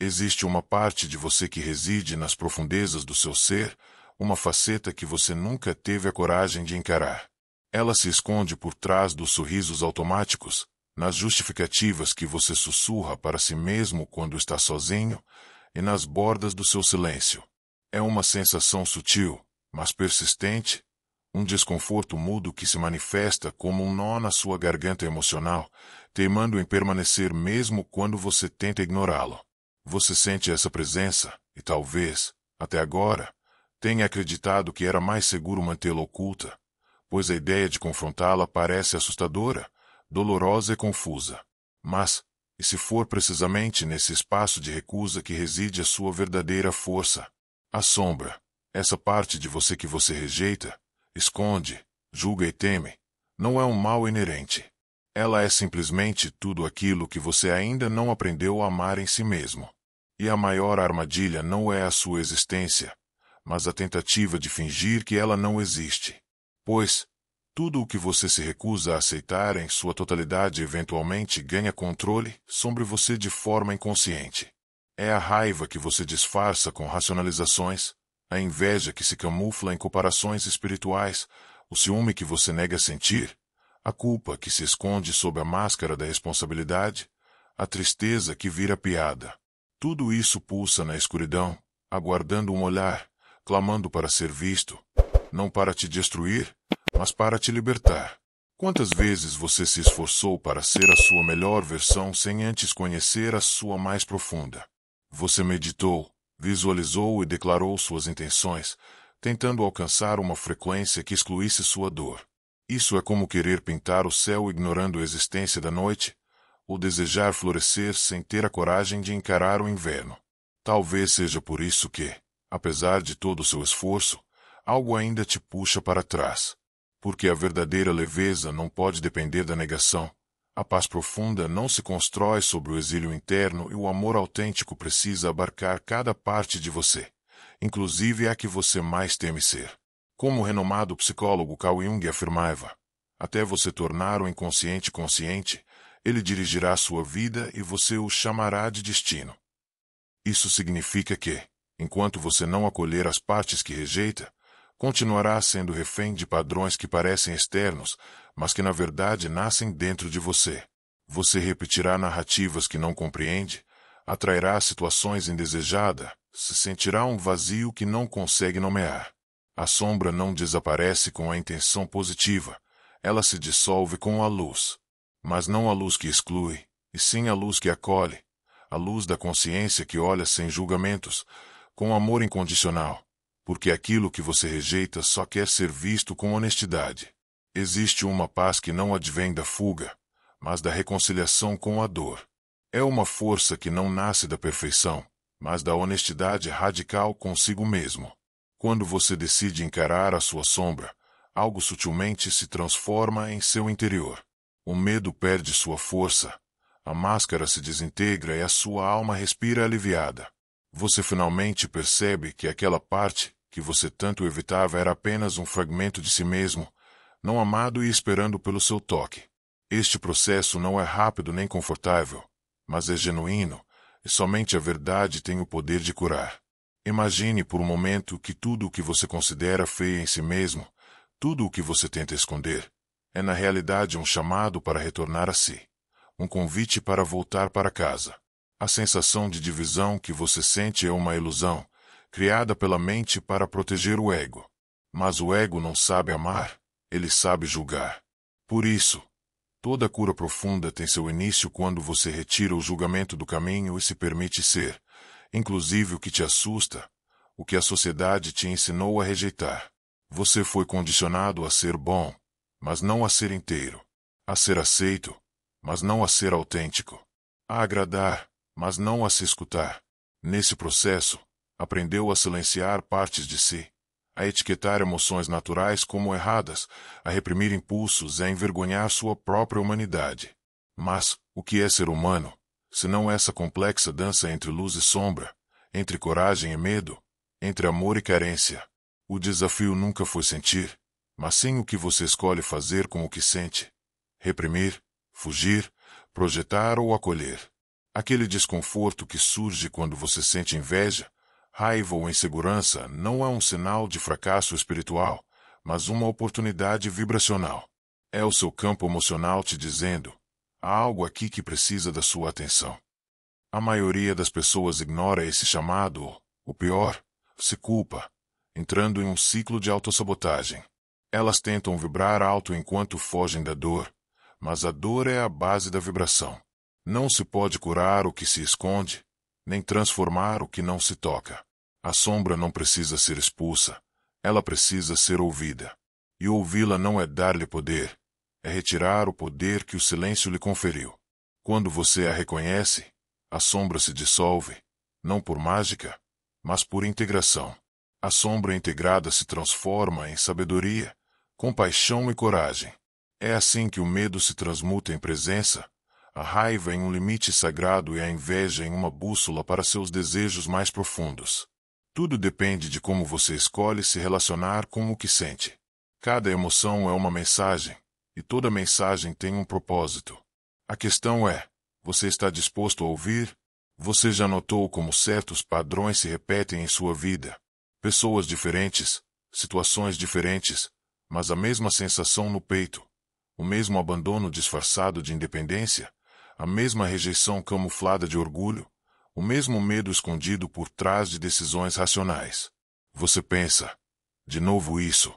Existe uma parte de você que reside nas profundezas do seu ser, uma faceta que você nunca teve a coragem de encarar. Ela se esconde por trás dos sorrisos automáticos, nas justificativas que você sussurra para si mesmo quando está sozinho, e nas bordas do seu silêncio. É uma sensação sutil, mas persistente, um desconforto mudo que se manifesta como um nó na sua garganta emocional, teimando em permanecer mesmo quando você tenta ignorá-lo. Você sente essa presença, e talvez, até agora, tenha acreditado que era mais seguro mantê-la oculta, pois a ideia de confrontá-la parece assustadora, dolorosa e confusa. Mas, e se for precisamente nesse espaço de recusa que reside a sua verdadeira força? A sombra, essa parte de você que você rejeita, esconde, julga e teme, não é um mal inerente. Ela é simplesmente tudo aquilo que você ainda não aprendeu a amar em si mesmo. E a maior armadilha não é a sua existência, mas a tentativa de fingir que ela não existe. Pois, tudo o que você se recusa a aceitar em sua totalidade eventualmente ganha controle sobre você de forma inconsciente. É a raiva que você disfarça com racionalizações, a inveja que se camufla em comparações espirituais, o ciúme que você nega sentir, a culpa que se esconde sob a máscara da responsabilidade, a tristeza que vira piada. Tudo isso pulsa na escuridão, aguardando um olhar, clamando para ser visto, não para te destruir, mas para te libertar. Quantas vezes você se esforçou para ser a sua melhor versão sem antes conhecer a sua mais profunda? Você meditou, visualizou e declarou suas intenções, tentando alcançar uma frequência que excluísse sua dor. Isso é como querer pintar o céu ignorando a existência da noite, ou desejar florescer sem ter a coragem de encarar o inverno. Talvez seja por isso que, apesar de todo o seu esforço, algo ainda te puxa para trás. Porque a verdadeira leveza não pode depender da negação. A paz profunda não se constrói sobre o exílio interno e o amor autêntico precisa abarcar cada parte de você, inclusive a que você mais teme ser. Como o renomado psicólogo Carl Jung afirmava, até você tornar o inconsciente consciente, ele dirigirá sua vida e você o chamará de destino. Isso significa que, enquanto você não acolher as partes que rejeita, continuará sendo refém de padrões que parecem externos, mas que na verdade nascem dentro de você. Você repetirá narrativas que não compreende, atrairá situações indesejadas, se sentirá um vazio que não consegue nomear. A sombra não desaparece com a intenção positiva, ela se dissolve com a luz. Mas não a luz que exclui, e sim a luz que acolhe, a luz da consciência que olha sem julgamentos, com amor incondicional, porque aquilo que você rejeita só quer ser visto com honestidade. Existe uma paz que não advém da fuga, mas da reconciliação com a dor. É uma força que não nasce da perfeição, mas da honestidade radical consigo mesmo. Quando você decide encarar a sua sombra, algo sutilmente se transforma em seu interior. O medo perde sua força, a máscara se desintegra e a sua alma respira aliviada. Você finalmente percebe que aquela parte que você tanto evitava era apenas um fragmento de si mesmo, não amado e esperando pelo seu toque. Este processo não é rápido nem confortável, mas é genuíno, e somente a verdade tem o poder de curar. Imagine por um momento que tudo o que você considera feio em si mesmo, tudo o que você tenta esconder, é na realidade um chamado para retornar a si, um convite para voltar para casa. A sensação de divisão que você sente é uma ilusão, criada pela mente para proteger o ego. Mas o ego não sabe amar, ele sabe julgar. Por isso, toda cura profunda tem seu início quando você retira o julgamento do caminho e se permite ser, inclusive o que te assusta, o que a sociedade te ensinou a rejeitar. Você foi condicionado a ser bom, mas não a ser inteiro, a ser aceito, mas não a ser autêntico, a agradar, mas não a se escutar. Nesse processo, aprendeu a silenciar partes de si, a etiquetar emoções naturais como erradas, a reprimir impulsos e a envergonhar sua própria humanidade. Mas, o que é ser humano, se não essa complexa dança entre luz e sombra, entre coragem e medo, entre amor e carência? O desafio nunca foi sentir, mas sim o que você escolhe fazer com o que sente. Reprimir, fugir, projetar ou acolher. Aquele desconforto que surge quando você sente inveja, raiva ou insegurança não é um sinal de fracasso espiritual, mas uma oportunidade vibracional. É o seu campo emocional te dizendo: há algo aqui que precisa da sua atenção. A maioria das pessoas ignora esse chamado, o pior, se culpa, entrando em um ciclo de autossabotagem. Elas tentam vibrar alto enquanto fogem da dor, mas a dor é a base da vibração. Não se pode curar o que se esconde, nem transformar o que não se toca. A sombra não precisa ser expulsa, ela precisa ser ouvida. E ouvi-la não é dar-lhe poder, é retirar o poder que o silêncio lhe conferiu. Quando você a reconhece, a sombra se dissolve, não por mágica, mas por integração. A sombra integrada se transforma em sabedoria, compaixão e coragem. É assim que o medo se transmuta em presença, a raiva em um limite sagrado e a inveja em uma bússola para seus desejos mais profundos. Tudo depende de como você escolhe se relacionar com o que sente. Cada emoção é uma mensagem, e toda mensagem tem um propósito. A questão é: você está disposto a ouvir? Você já notou como certos padrões se repetem em sua vida? Pessoas diferentes, situações diferentes, mas a mesma sensação no peito, o mesmo abandono disfarçado de independência, a mesma rejeição camuflada de orgulho, o mesmo medo escondido por trás de decisões racionais. Você pensa: de novo isso.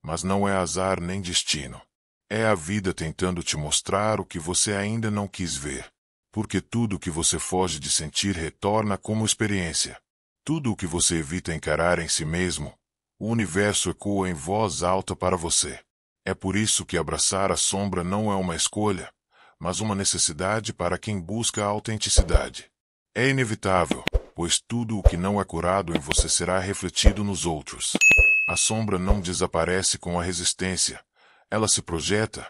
Mas não é azar nem destino. É a vida tentando te mostrar o que você ainda não quis ver. Porque tudo o que você foge de sentir retorna como experiência. Tudo o que você evita encarar em si mesmo, o universo ecoa em voz alta para você. É por isso que abraçar a sombra não é uma escolha, mas uma necessidade para quem busca a autenticidade. É inevitável, pois tudo o que não é curado em você será refletido nos outros. A sombra não desaparece com a resistência, ela se projeta.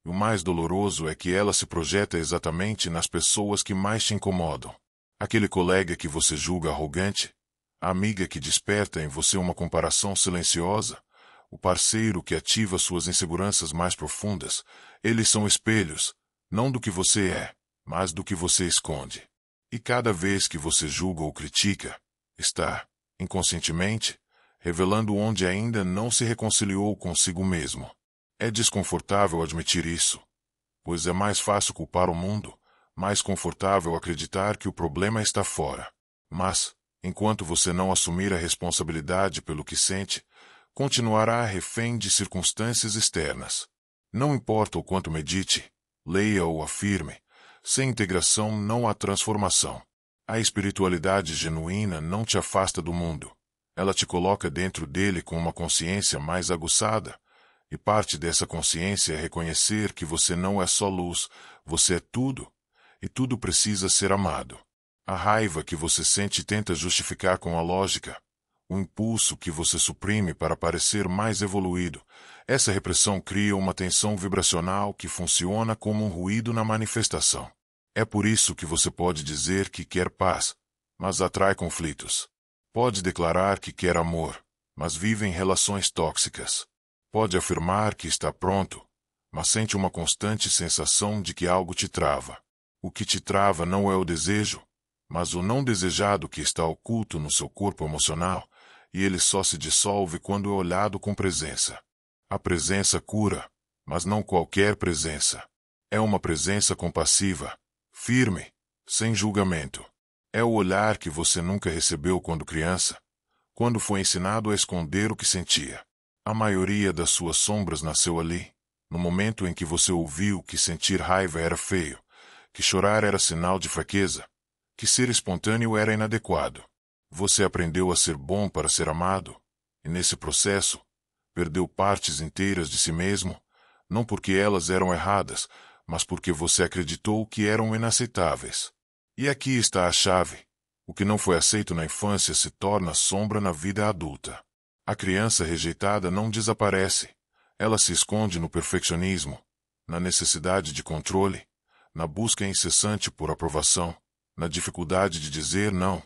E o mais doloroso é que ela se projeta exatamente nas pessoas que mais te incomodam. Aquele colega que você julga arrogante, a amiga que desperta em você uma comparação silenciosa, o parceiro que ativa suas inseguranças mais profundas, eles são espelhos, não do que você é, mas do que você esconde. E cada vez que você julga ou critica, está, inconscientemente, revelando onde ainda não se reconciliou consigo mesmo. É desconfortável admitir isso, pois é mais fácil culpar o mundo, mais confortável acreditar que o problema está fora. Mas, enquanto você não assumir a responsabilidade pelo que sente, continuará refém de circunstâncias externas. Não importa o quanto medite, leia ou afirme, sem integração não há transformação. A espiritualidade genuína não te afasta do mundo. Ela te coloca dentro dele com uma consciência mais aguçada, e parte dessa consciência é reconhecer que você não é só luz, você é tudo, e tudo precisa ser amado. A raiva que você sente tenta justificar com a lógica, o impulso que você suprime para parecer mais evoluído. Essa repressão cria uma tensão vibracional que funciona como um ruído na manifestação. É por isso que você pode dizer que quer paz, mas atrai conflitos. Pode declarar que quer amor, mas vive em relações tóxicas. Pode afirmar que está pronto, mas sente uma constante sensação de que algo te trava. O que te trava não é o desejo, mas o não desejado que está oculto no seu corpo emocional, e ele só se dissolve quando é olhado com presença. A presença cura, mas não qualquer presença. É uma presença compassiva, firme, sem julgamento. É o olhar que você nunca recebeu quando criança, quando foi ensinado a esconder o que sentia. A maioria das suas sombras nasceu ali, no momento em que você ouviu que sentir raiva era feio, que chorar era sinal de fraqueza, que ser espontâneo era inadequado. Você aprendeu a ser bom para ser amado, e nesse processo, perdeu partes inteiras de si mesmo, não porque elas eram erradas, mas porque você acreditou que eram inaceitáveis. E aqui está a chave. O que não foi aceito na infância se torna sombra na vida adulta. A criança rejeitada não desaparece. Ela se esconde no perfeccionismo, na necessidade de controle, na busca incessante por aprovação, na dificuldade de dizer não,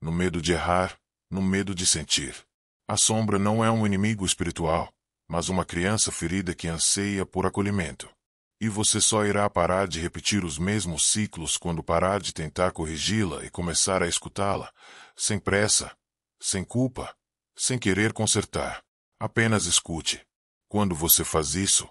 no medo de errar, no medo de sentir. A sombra não é um inimigo espiritual, mas uma criança ferida que anseia por acolhimento. E você só irá parar de repetir os mesmos ciclos quando parar de tentar corrigi-la e começar a escutá-la, sem pressa, sem culpa, sem querer consertar. Apenas escute. Quando você faz isso,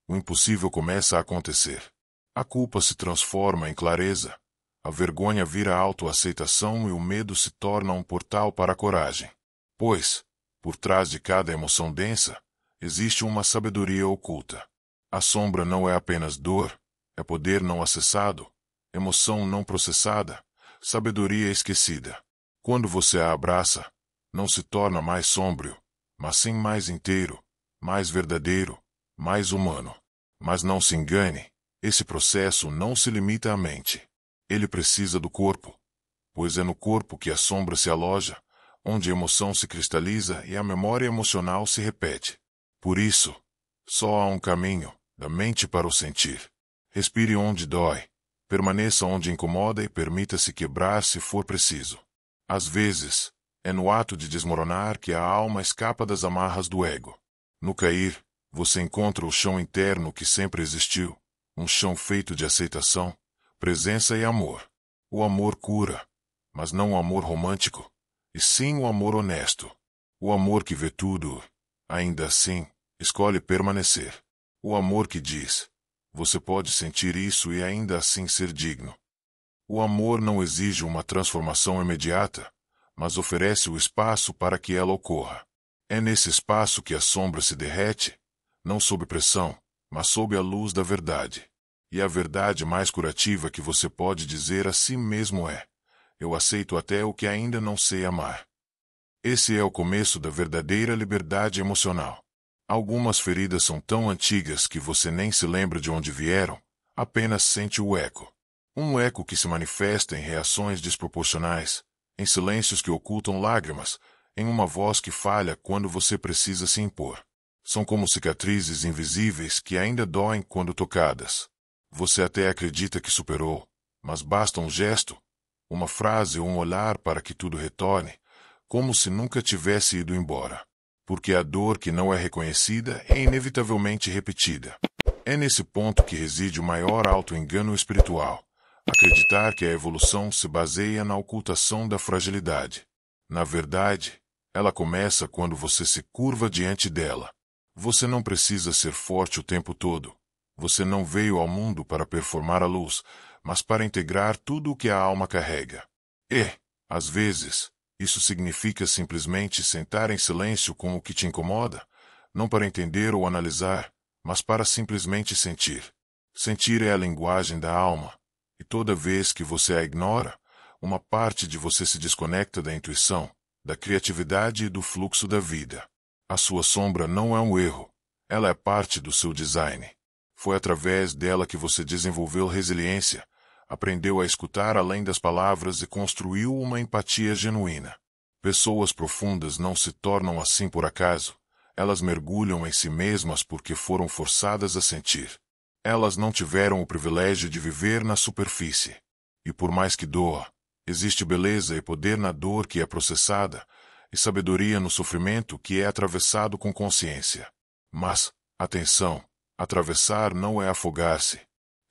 o impossível começa a acontecer. A culpa se transforma em clareza, a vergonha vira autoaceitação e o medo se torna um portal para a coragem. Pois, por trás de cada emoção densa, existe uma sabedoria oculta. A sombra não é apenas dor, é poder não acessado, emoção não processada, sabedoria esquecida. Quando você a abraça, não se torna mais sómbrio, mas sim mais inteiro, mais verdadeiro, mais humano. Mas não se engane, esse processo não se limita à mente. Ele precisa do corpo, pois é no corpo que a sombra se aloja, onde a emoção se cristaliza e a memória emocional se repete. Por isso, só há um caminho, da mente para o sentir. Respire onde dói, permaneça onde incomoda e permita-se quebrar se for preciso. Às vezes, é no ato de desmoronar que a alma escapa das amarras do ego. No cair, você encontra o chão interno que sempre existiu, um chão feito de aceitação, presença e amor. O amor cura, mas não o amor romântico, e sim o amor honesto. O amor que vê tudo, ainda assim, escolhe permanecer. O amor que diz, você pode sentir isso e ainda assim ser digno. O amor não exige uma transformação imediata, mas oferece o espaço para que ela ocorra. É nesse espaço que a sombra se derrete, não sob pressão, mas sob a luz da verdade. E a verdade mais curativa que você pode dizer a si mesmo é: eu aceito até o que ainda não sei amar. Esse é o começo da verdadeira liberdade emocional. Algumas feridas são tão antigas que você nem se lembra de onde vieram, apenas sente o eco. Um eco que se manifesta em reações desproporcionais, em silêncios que ocultam lágrimas, em uma voz que falha quando você precisa se impor. São como cicatrizes invisíveis que ainda doem quando tocadas. Você até acredita que superou, mas basta um gesto, uma frase ou um olhar para que tudo retorne, como se nunca tivesse ido embora. Porque a dor que não é reconhecida é inevitavelmente repetida. É nesse ponto que reside o maior auto-engano espiritual. Acreditar que a evolução se baseia na ocultação da fragilidade. Na verdade, ela começa quando você se curva diante dela. Você não precisa ser forte o tempo todo. Você não veio ao mundo para performar a luz, mas para integrar tudo o que a alma carrega. E, às vezes, isso significa simplesmente sentar em silêncio com o que te incomoda, não para entender ou analisar, mas para simplesmente sentir. Sentir é a linguagem da alma, e toda vez que você a ignora, uma parte de você se desconecta da intuição, da criatividade e do fluxo da vida. A sua sombra não é um erro, ela é parte do seu design. Foi através dela que você desenvolveu resiliência, aprendeu a escutar além das palavras e construiu uma empatia genuína. Pessoas profundas não se tornam assim por acaso, elas mergulham em si mesmas porque foram forçadas a sentir. Elas não tiveram o privilégio de viver na superfície. E por mais que doa, existe beleza e poder na dor que é processada, e sabedoria no sofrimento que é atravessado com consciência. Mas, atenção, atravessar não é afogar-se.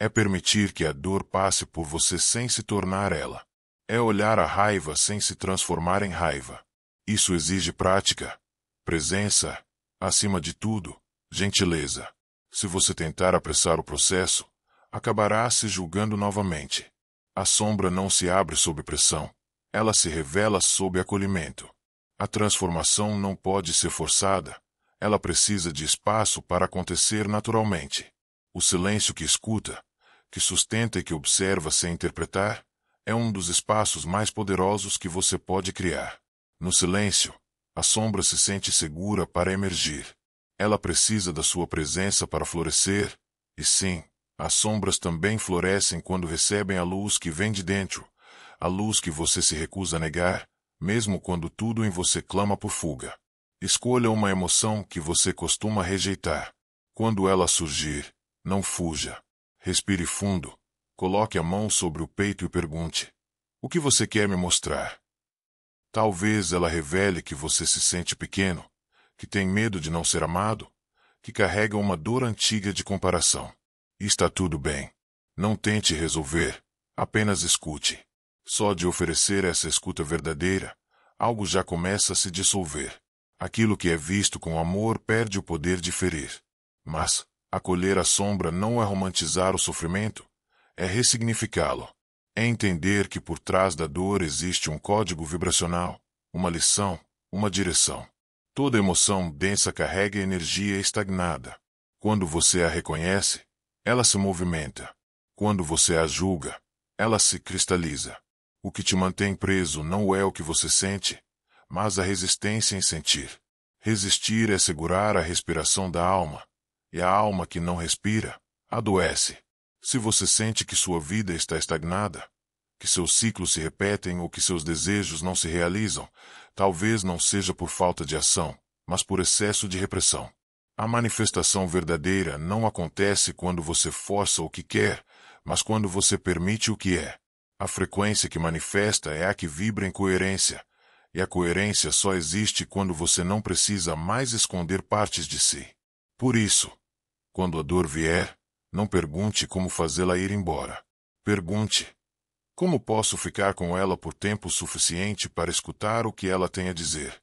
É permitir que a dor passe por você sem se tornar ela. É olhar a raiva sem se transformar em raiva. Isso exige prática, presença, acima de tudo, gentileza. Se você tentar apressar o processo, acabará se julgando novamente. A sombra não se abre sob pressão, ela se revela sob acolhimento. A transformação não pode ser forçada, ela precisa de espaço para acontecer naturalmente. O silêncio que escuta, que sustenta e que observa sem interpretar, é um dos espaços mais poderosos que você pode criar. No silêncio, a sombra se sente segura para emergir. Ela precisa da sua presença para florescer, e sim, as sombras também florescem quando recebem a luz que vem de dentro, a luz que você se recusa a negar, mesmo quando tudo em você clama por fuga. Escolha uma emoção que você costuma rejeitar. Quando ela surgir, não fuja. Respire fundo, coloque a mão sobre o peito e pergunte: o que você quer me mostrar? Talvez ela revele que você se sente pequeno, que tem medo de não ser amado, que carrega uma dor antiga de comparação. E está tudo bem. Não tente resolver, apenas escute. Só de oferecer essa escuta verdadeira, algo já começa a se dissolver. Aquilo que é visto com amor perde o poder de ferir. Mas, acolher a sombra não é romantizar o sofrimento, é ressignificá-lo. É entender que por trás da dor existe um código vibracional, uma lição, uma direção. Toda emoção densa carrega energia estagnada. Quando você a reconhece, ela se movimenta. Quando você a julga, ela se cristaliza. O que te mantém preso não é o que você sente, mas a resistência em sentir. Resistir é segurar a respiração da alma, e a alma que não respira, adoece. Se você sente que sua vida está estagnada, que seus ciclos se repetem ou que seus desejos não se realizam, talvez não seja por falta de ação, mas por excesso de repressão. A manifestação verdadeira não acontece quando você força o que quer, mas quando você permite o que é. A frequência que manifesta é a que vibra em coerência, e a coerência só existe quando você não precisa mais esconder partes de si. Por isso, quando a dor vier, não pergunte como fazê-la ir embora. Pergunte: como posso ficar com ela por tempo suficiente para escutar o que ela tem a dizer?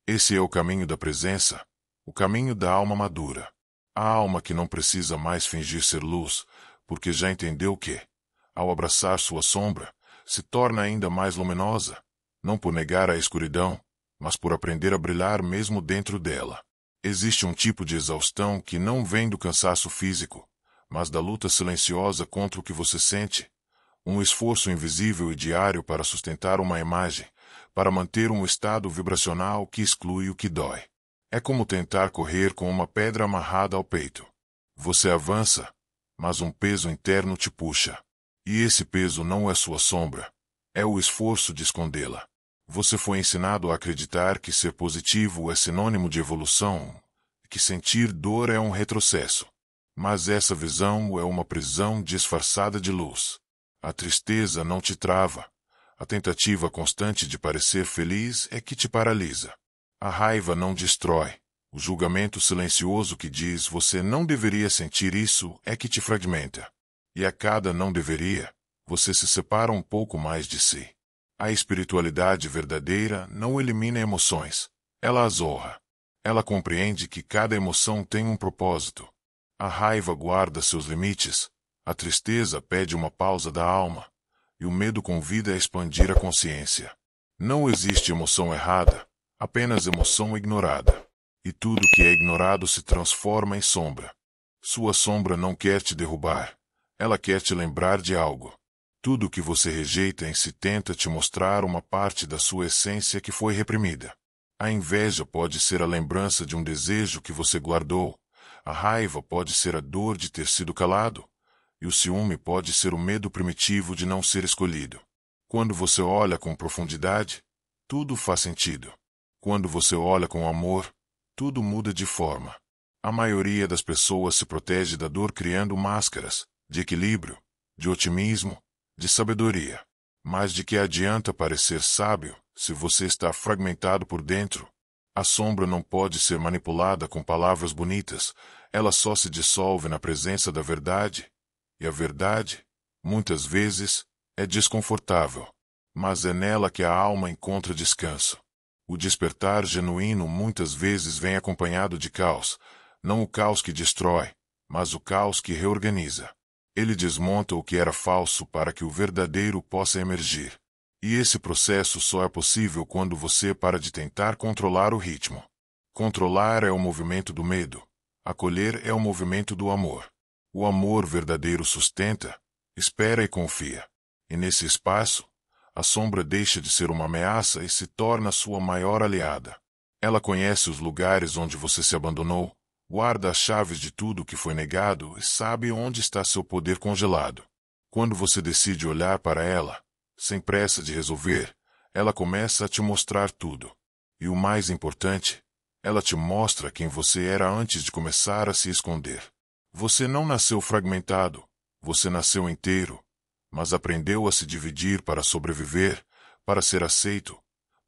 Esse é o caminho da presença, o caminho da alma madura. A alma que não precisa mais fingir ser luz, porque já entendeu que, ao abraçar sua sombra, se torna ainda mais luminosa, não por negar a escuridão, mas por aprender a brilhar mesmo dentro dela. Existe um tipo de exaustão que não vem do cansaço físico, mas da luta silenciosa contra o que você sente, um esforço invisível e diário para sustentar uma imagem, para manter um estado vibracional que exclui o que dói. É como tentar correr com uma pedra amarrada ao peito. Você avança, mas um peso interno te puxa. E esse peso não é sua sombra, é o esforço de escondê-la. Você foi ensinado a acreditar que ser positivo é sinônimo de evolução, que sentir dor é um retrocesso. Mas essa visão é uma prisão disfarçada de luz. A tristeza não te trava. A tentativa constante de parecer feliz é que te paralisa. A raiva não destrói. O julgamento silencioso que diz você não deveria sentir isso é que te fragmenta. E a cada não deveria, você se separa um pouco mais de si. A espiritualidade verdadeira não elimina emoções. Ela as honra. Ela compreende que cada emoção tem um propósito. A raiva guarda seus limites, a tristeza pede uma pausa da alma, e o medo convida a expandir a consciência. Não existe emoção errada, apenas emoção ignorada. E tudo que é ignorado se transforma em sombra. Sua sombra não quer te derrubar, ela quer te lembrar de algo. Tudo que você rejeita em si tenta te mostrar uma parte da sua essência que foi reprimida. A inveja pode ser a lembrança de um desejo que você guardou, a raiva pode ser a dor de ter sido calado, e o ciúme pode ser o medo primitivo de não ser escolhido. Quando você olha com profundidade, tudo faz sentido. Quando você olha com amor, tudo muda de forma. A maioria das pessoas se protege da dor criando máscaras, de equilíbrio, de otimismo, de sabedoria. Mas de que adianta parecer sábio, se você está fragmentado por dentro? A sombra não pode ser manipulada com palavras bonitas, ela só se dissolve na presença da verdade. E a verdade, muitas vezes, é desconfortável, mas é nela que a alma encontra descanso. O despertar genuíno muitas vezes vem acompanhado de caos, não o caos que destrói, mas o caos que reorganiza. Ele desmonta o que era falso para que o verdadeiro possa emergir. E esse processo só é possível quando você para de tentar controlar o ritmo. Controlar é o movimento do medo, acolher é o movimento do amor. O amor verdadeiro sustenta, espera e confia. E nesse espaço, a sombra deixa de ser uma ameaça e se torna sua maior aliada. Ela conhece os lugares onde você se abandonou, guarda as chaves de tudo que foi negado e sabe onde está seu poder congelado. Quando você decide olhar para ela, sem pressa de resolver, ela começa a te mostrar tudo. E o mais importante, ela te mostra quem você era antes de começar a se esconder. Você não nasceu fragmentado, você nasceu inteiro, mas aprendeu a se dividir para sobreviver, para ser aceito,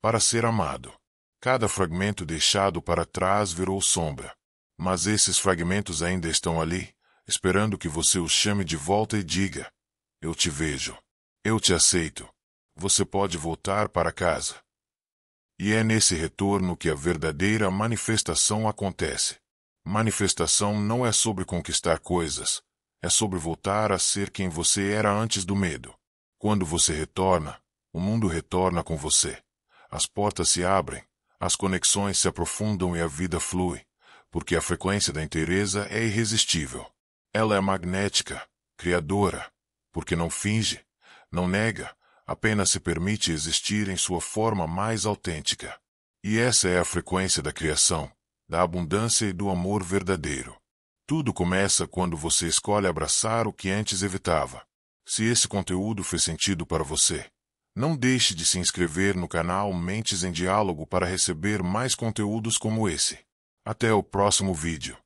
para ser amado. Cada fragmento deixado para trás virou sombra. Mas esses fragmentos ainda estão ali, esperando que você o chame de volta e diga: eu te vejo. Eu te aceito. Você pode voltar para casa. E é nesse retorno que a verdadeira manifestação acontece. Manifestação não é sobre conquistar coisas, é sobre voltar a ser quem você era antes do medo. Quando você retorna, o mundo retorna com você. As portas se abrem, as conexões se aprofundam e a vida flui, porque a frequência da inteireza é irresistível. Ela é magnética, criadora, porque não finge, não nega, apenas se permite existir em sua forma mais autêntica. E essa é a frequência da criação, da abundância e do amor verdadeiro. Tudo começa quando você escolhe abraçar o que antes evitava. Se esse conteúdo fez sentido para você, não deixe de se inscrever no canal Mentes em Diálogo para receber mais conteúdos como esse. Até o próximo vídeo.